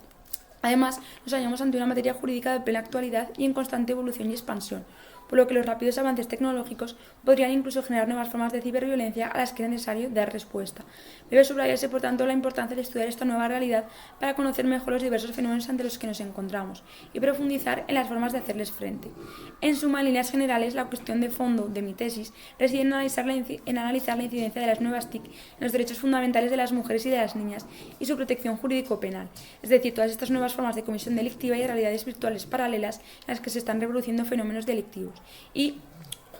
J: Además, nos hallamos ante una materia jurídica de plena actualidad y en constante evolución y expansión, por lo que los rápidos avances tecnológicos podrían incluso generar nuevas formas de ciberviolencia a las que es necesario dar respuesta. Debe subrayarse, por tanto, la importancia de estudiar esta nueva realidad para conocer mejor los diversos fenómenos ante los que nos encontramos y profundizar en las formas de hacerles frente. En suma, en líneas generales, la cuestión de fondo de mi tesis reside en analizar la incidencia de las nuevas TIC en los derechos fundamentales de las mujeres y de las niñas y su protección jurídico-penal, es decir, todas estas nuevas formas de comisión delictiva y realidades virtuales paralelas en las que se están reproduciendo fenómenos delictivos. Y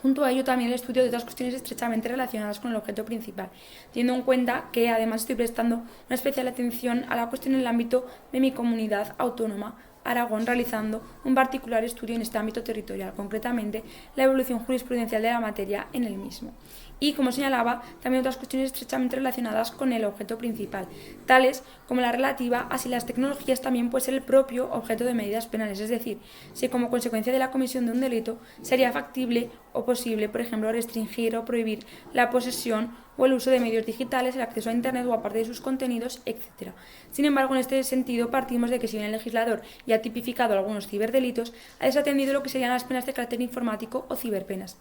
J: junto a ello también el estudio de otras cuestiones estrechamente relacionadas con el objeto principal, teniendo en cuenta que además estoy prestando una especial atención a la cuestión en el ámbito de mi comunidad autónoma, Aragón, realizando un particular estudio en este ámbito territorial, concretamente la evolución jurisprudencial de la materia en el mismo. Y, como señalaba, también otras cuestiones estrechamente relacionadas con el objeto principal, tales como la relativa a si las tecnologías también pueden ser el propio objeto de medidas penales, es decir, si como consecuencia de la comisión de un delito sería factible o posible, por ejemplo, restringir o prohibir la posesión o el uso de medios digitales, el acceso a Internet o a parte de sus contenidos, etc. Sin embargo, en este sentido partimos de que si bien el legislador ya ha tipificado algunos ciberdelitos, ha desatendido lo que serían las penas de carácter informático o ciberpenas,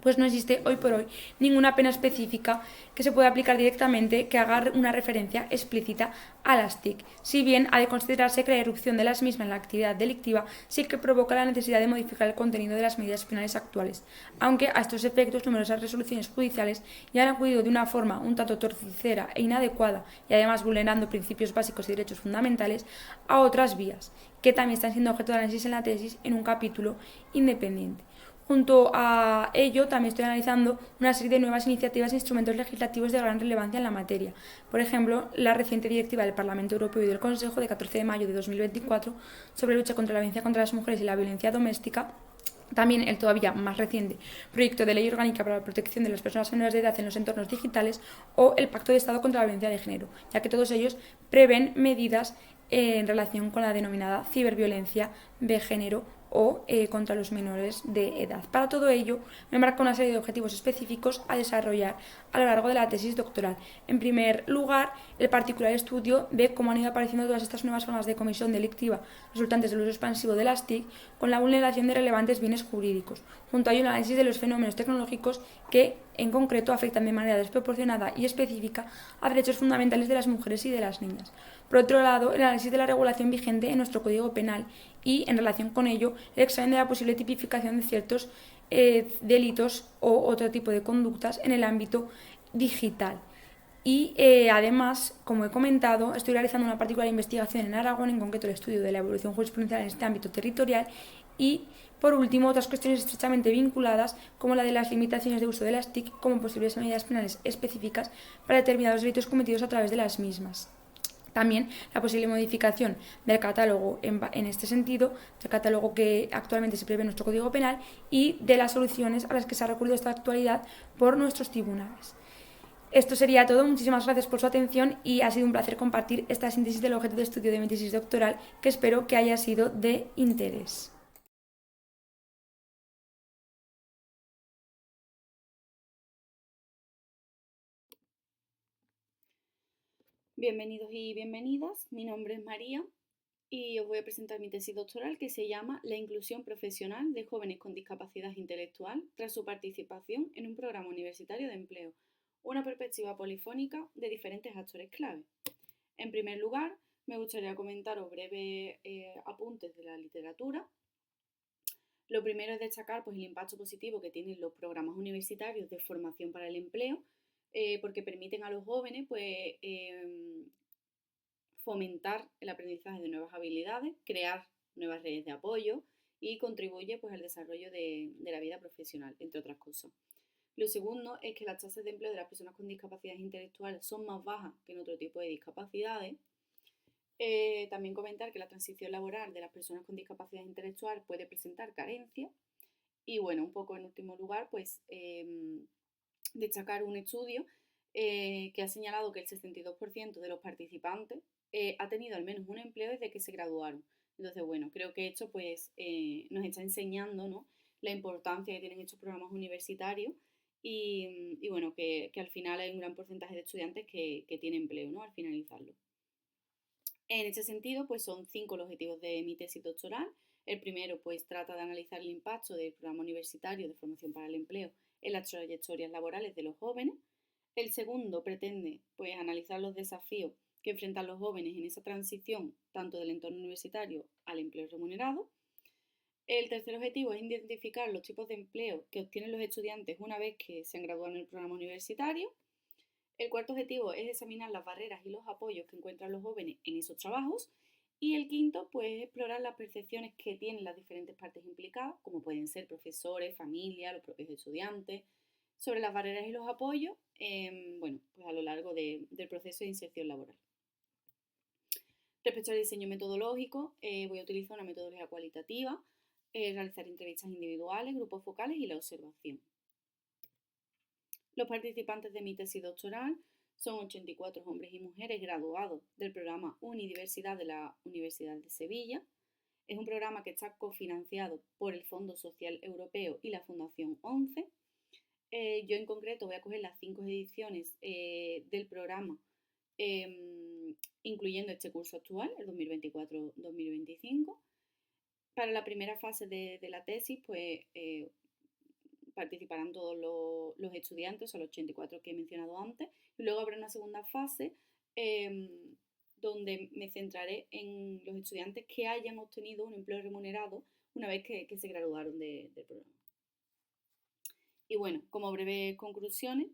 J: pues no existe hoy por hoy ninguna pena específica que se pueda aplicar directamente que haga una referencia explícita a las TIC, si bien ha de considerarse que la irrupción de las mismas en la actividad delictiva sí que provoca la necesidad de modificar el contenido de las medidas penales actuales, aunque a estos efectos numerosas resoluciones judiciales ya han acudido de una forma un tanto torticera e inadecuada y además vulnerando principios básicos y derechos fundamentales a otras vías, que también están siendo objeto de análisis en la tesis en un capítulo independiente. Junto a ello, también estoy analizando una serie de nuevas iniciativas e instrumentos legislativos de gran relevancia en la materia. Por ejemplo, la reciente directiva del Parlamento Europeo y del Consejo de 14 de mayo de 2024 sobre lucha contra la violencia contra las mujeres y la violencia doméstica. También el todavía más reciente proyecto de ley orgánica para la protección de las personas menores de edad en los entornos digitales o el Pacto de Estado contra la violencia de género, ya que todos ellos prevén medidas en relación con la denominada ciberviolencia de género o contra los menores de edad. Para todo ello, me marca una serie de objetivos específicos a desarrollar a lo largo de la tesis doctoral. En primer lugar, el particular estudio de cómo han ido apareciendo todas estas nuevas formas de comisión delictiva resultantes del uso expansivo de las TIC con la vulneración de relevantes bienes jurídicos. Junto a ello, el análisis de los fenómenos tecnológicos que, en concreto, afectan de manera desproporcionada y específica a derechos fundamentales de las mujeres y de las niñas. Por otro lado, el análisis de la regulación vigente en nuestro Código Penal y, en relación con ello, el examen de la posible tipificación de ciertos delitos o otro tipo de conductas en el ámbito digital. Y además, como he comentado, estoy realizando una particular investigación en Aragón, en concreto el estudio de la evolución jurisprudencial en este ámbito territorial y, por último, otras cuestiones estrechamente vinculadas como la de las limitaciones de uso de las TIC como posibles medidas penales específicas para determinados delitos cometidos a través de las mismas. También la posible modificación del catálogo en este sentido, del catálogo que actualmente se prevé en nuestro Código Penal y de las soluciones a las que se ha recurrido esta actualidad por nuestros tribunales. Esto sería todo, muchísimas gracias por su atención y ha sido un placer compartir esta síntesis del objeto de estudio de mi tesis doctoral que espero que haya sido de interés.
K: Bienvenidos y bienvenidas, mi nombre es María y os voy a presentar mi tesis doctoral que se llama La inclusión profesional de jóvenes con discapacidad intelectual tras su participación en un programa universitario de empleo, una perspectiva polifónica de diferentes actores clave. En primer lugar, me gustaría comentaros breves apuntes de la literatura. Lo primero es destacar el impacto positivo que tienen los programas universitarios de formación para el empleo, porque permiten a los jóvenes fomentar el aprendizaje de nuevas habilidades, crear nuevas redes de apoyo y contribuye al desarrollo de la vida profesional, entre otras cosas. Lo segundo es que las tasas de empleo de las personas con discapacidad intelectual son más bajas que en otro tipo de discapacidades. También comentar que la transición laboral de las personas con discapacidad intelectual puede presentar carencias. Y bueno, un poco en último lugar, destacar un estudio que ha señalado que el 62% de los participantes ha tenido al menos un empleo desde que se graduaron. Entonces, bueno, creo que esto nos está enseñando, ¿no?, la importancia que tienen estos programas universitarios y bueno, que al final hay un gran porcentaje de estudiantes que tienen empleo, ¿no?, al finalizarlo. En este sentido, son 5 los objetivos de mi tesis doctoral. El primero, trata de analizar el impacto del programa universitario de formación para el empleo en las trayectorias laborales de los jóvenes. El segundo pretende analizar los desafíos que enfrentan los jóvenes en esa transición tanto del entorno universitario al empleo remunerado. El tercer objetivo es identificar los tipos de empleo que obtienen los estudiantes una vez que se han graduado en el programa universitario. El cuarto objetivo es examinar las barreras y los apoyos que encuentran los jóvenes en esos trabajos. Y el quinto, es explorar las percepciones que tienen las diferentes partes implicadas, como pueden ser profesores, familia, los propios estudiantes, sobre las barreras y los apoyos, a lo largo del proceso de inserción laboral. Respecto al diseño metodológico, voy a utilizar una metodología cualitativa, realizar entrevistas individuales, grupos focales y la observación. Los participantes de mi tesis doctoral son 84 hombres y mujeres graduados del programa Unidiversidad de la Universidad de Sevilla. Es un programa que está cofinanciado por el Fondo Social Europeo y la Fundación ONCE. Yo en concreto voy a coger las 5 ediciones del programa, incluyendo este curso actual, el 2024-2025. Para la primera fase de la tesis, participarán todos los estudiantes, o los 84 que he mencionado antes, y luego habrá una segunda fase donde me centraré en los estudiantes que hayan obtenido un empleo remunerado una vez que se graduaron del programa. Y bueno, como breves conclusiones,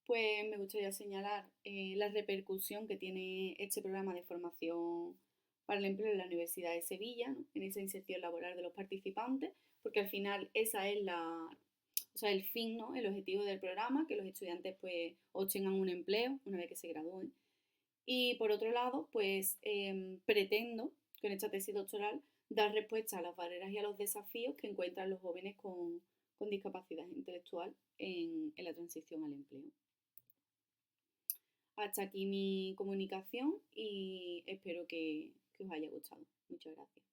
K: me gustaría señalar la repercusión que tiene este programa de formación para el empleo en la Universidad de Sevilla, ¿no?, en esa inserción laboral de los participantes, porque al final esa es el fin, ¿no?, el objetivo del programa, que los estudiantes obtengan un empleo una vez que se gradúen. Y por otro lado, pretendo con esta tesis doctoral dar respuesta a las barreras y a los desafíos que encuentran los jóvenes con discapacidad intelectual en la transición al empleo. Hasta aquí mi comunicación y espero que os haya gustado. Muchas gracias.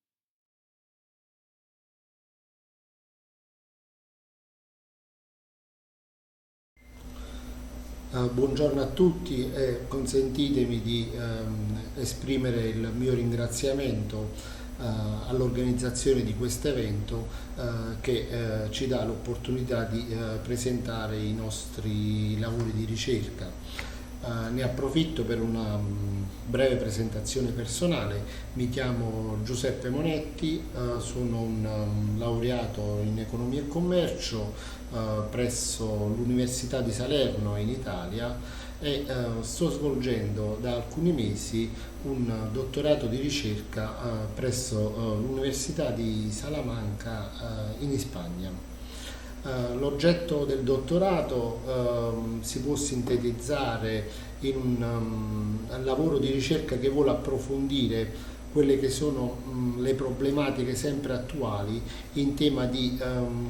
L: Buongiorno a tutti e consentitemi di esprimere il mio ringraziamento all'organizzazione di questo evento che ci dà l'opportunità di presentare i nostri lavori di ricerca. Ne approfitto per una breve presentazione personale. Mi chiamo Giuseppe Monetti, sono un laureato in economia e commercio presso l'Università di Salerno in Italia e sto svolgendo da alcuni mesi un dottorato di ricerca presso l'Università di Salamanca in Spagna. L'oggetto del dottorato si può sintetizzare in un lavoro di ricerca che vuole approfondire quelle che sono le problematiche sempre attuali in tema di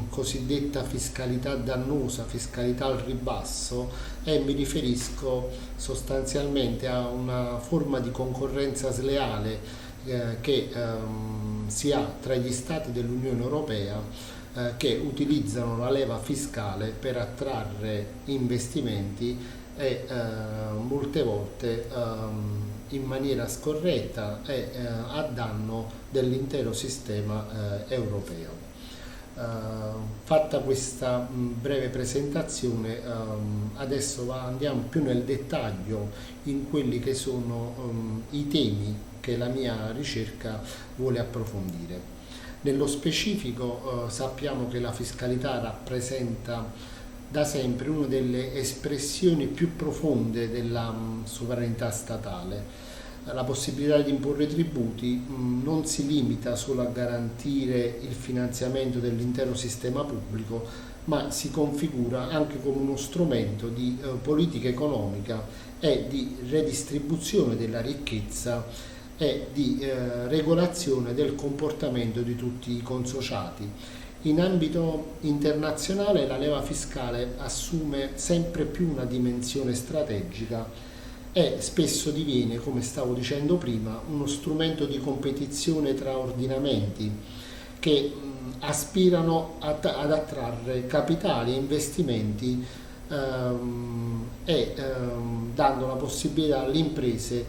L: cosiddetta fiscalità dannosa, fiscalità al ribasso, e mi riferisco sostanzialmente a una forma di concorrenza sleale che si ha tra gli Stati dell'Unione Europea che utilizzano la leva fiscale per attrarre investimenti e molte volte in maniera scorretta e a danno dell'intero sistema europeo. Fatta questa breve presentazione, adesso andiamo più nel dettaglio in quelli che sono i temi che la mia ricerca vuole approfondire. Nello specifico sappiamo che la fiscalità rappresenta da sempre una delle espressioni più profonde della sovranità statale. La possibilità di imporre tributi non si limita solo a garantire il finanziamento dell'intero sistema pubblico, ma si configura anche come uno strumento di politica economica e di redistribuzione della ricchezza e di regolazione del comportamento di tutti i consociati. In ambito internazionale la leva fiscale assume sempre più una dimensione strategica e spesso diviene, come stavo dicendo prima, uno strumento di competizione tra ordinamenti che aspirano ad attrarre capitali e investimenti dando la possibilità alle imprese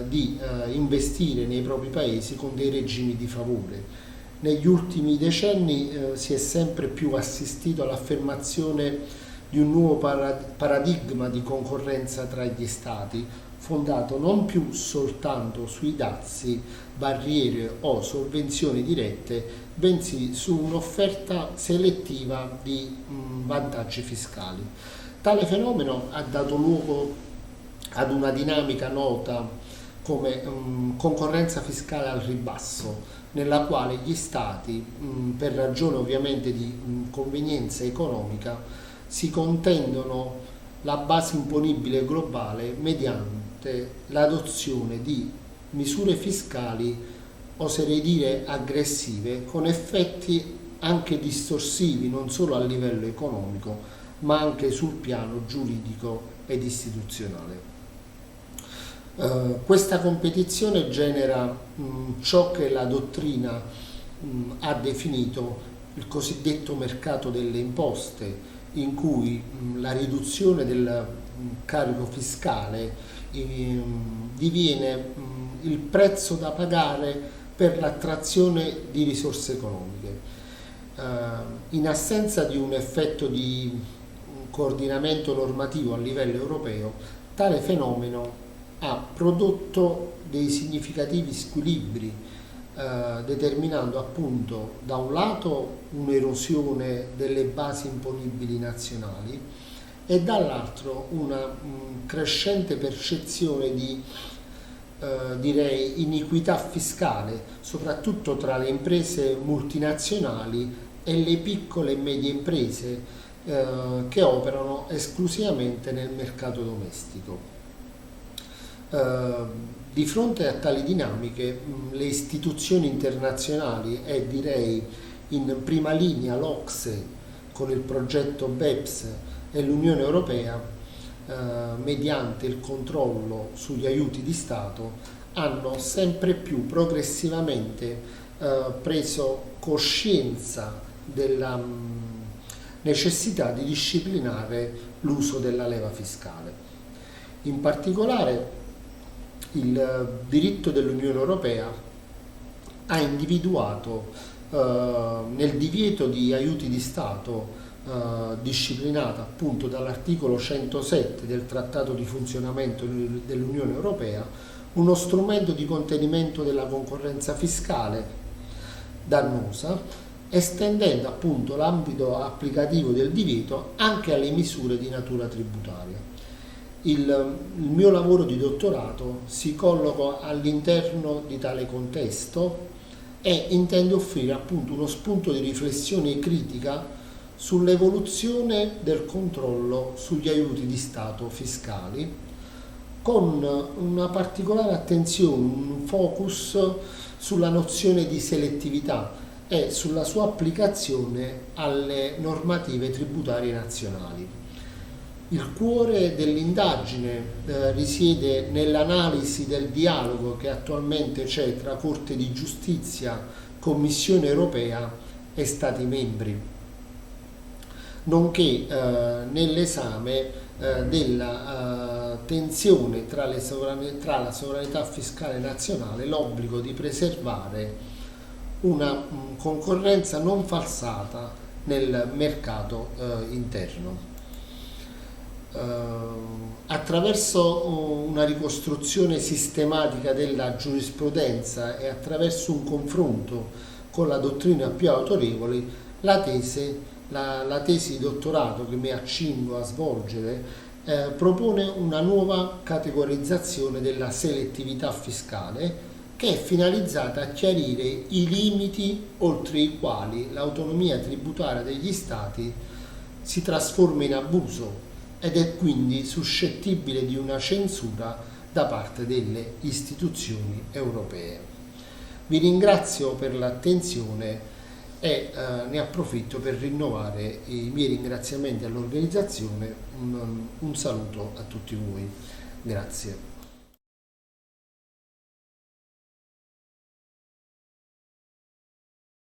L: di investire nei propri paesi con dei regimi di favore. Negli ultimi decenni si è sempre più assistito all'affermazione di un nuovo paradigma di concorrenza tra gli Stati, fondato non più soltanto sui dazi, barriere o sovvenzioni dirette, bensì su un'offerta selettiva di vantaggi fiscali. Tale fenomeno ha dato luogo ad una dinamica nota come concorrenza fiscale al ribasso, nella quale gli Stati, per ragione ovviamente di convenienza economica, si contendono la base imponibile globale mediante l'adozione di misure fiscali, oserei dire aggressive, con effetti anche distorsivi non solo a livello economico, ma anche sul piano giuridico ed istituzionale. Questa competizione genera ciò che la dottrina ha definito il cosiddetto mercato delle imposte, in cui la riduzione del carico fiscale diviene il prezzo da pagare per l'attrazione di risorse economiche. In assenza di un effetto di coordinamento normativo a livello europeo, tale fenomeno ha prodotto dei significativi squilibri, determinando appunto da un lato un'erosione delle basi imponibili nazionali e dall'altro una crescente percezione di direi iniquità fiscale, soprattutto tra le imprese multinazionali e le piccole e medie imprese che operano esclusivamente nel mercato domestico. Di fronte a tali dinamiche, le istituzioni internazionali e direi in prima linea l'OCSE con il progetto BEPS e l'Unione Europea, mediante il controllo sugli aiuti di Stato, hanno sempre più progressivamente preso coscienza della necessità di disciplinare l'uso della leva fiscale. In particolare, il diritto dell'Unione Europea ha individuato nel divieto di aiuti di Stato disciplinata appunto dall'articolo 107 del Trattato di funzionamento dell'Unione Europea uno strumento di contenimento della concorrenza fiscale dannosa, estendendo appunto l'ambito applicativo del divieto anche alle misure di natura tributaria. Il mio lavoro di dottorato si colloca all'interno di tale contesto e intende offrire appunto uno spunto di riflessione critica sull'evoluzione del controllo sugli aiuti di Stato fiscali, con una particolare attenzione, un focus sulla nozione di selettività e sulla sua applicazione alle normative tributarie nazionali. Il cuore dell'indagine risiede nell'analisi del dialogo che attualmente c'è tra Corte di Giustizia, Commissione Europea e Stati membri, nonché nell'esame della tensione tra la sovranità fiscale nazionale, l'obbligo di preservare una concorrenza non falsata nel mercato interno. Attraverso una ricostruzione sistematica della giurisprudenza e attraverso un confronto con la dottrina più autorevoli, la tesi di dottorato che mi accingo a svolgere propone una nuova categorizzazione della selettività fiscale, che è finalizzata a chiarire i limiti oltre i quali l'autonomia tributaria degli Stati si trasforma in abuso ed è quindi suscettibile di una censura da parte delle istituzioni europee. Vi ringrazio per l'attenzione e ne approfitto per rinnovare i miei ringraziamenti all'organizzazione. Un saluto a tutti voi. Grazie.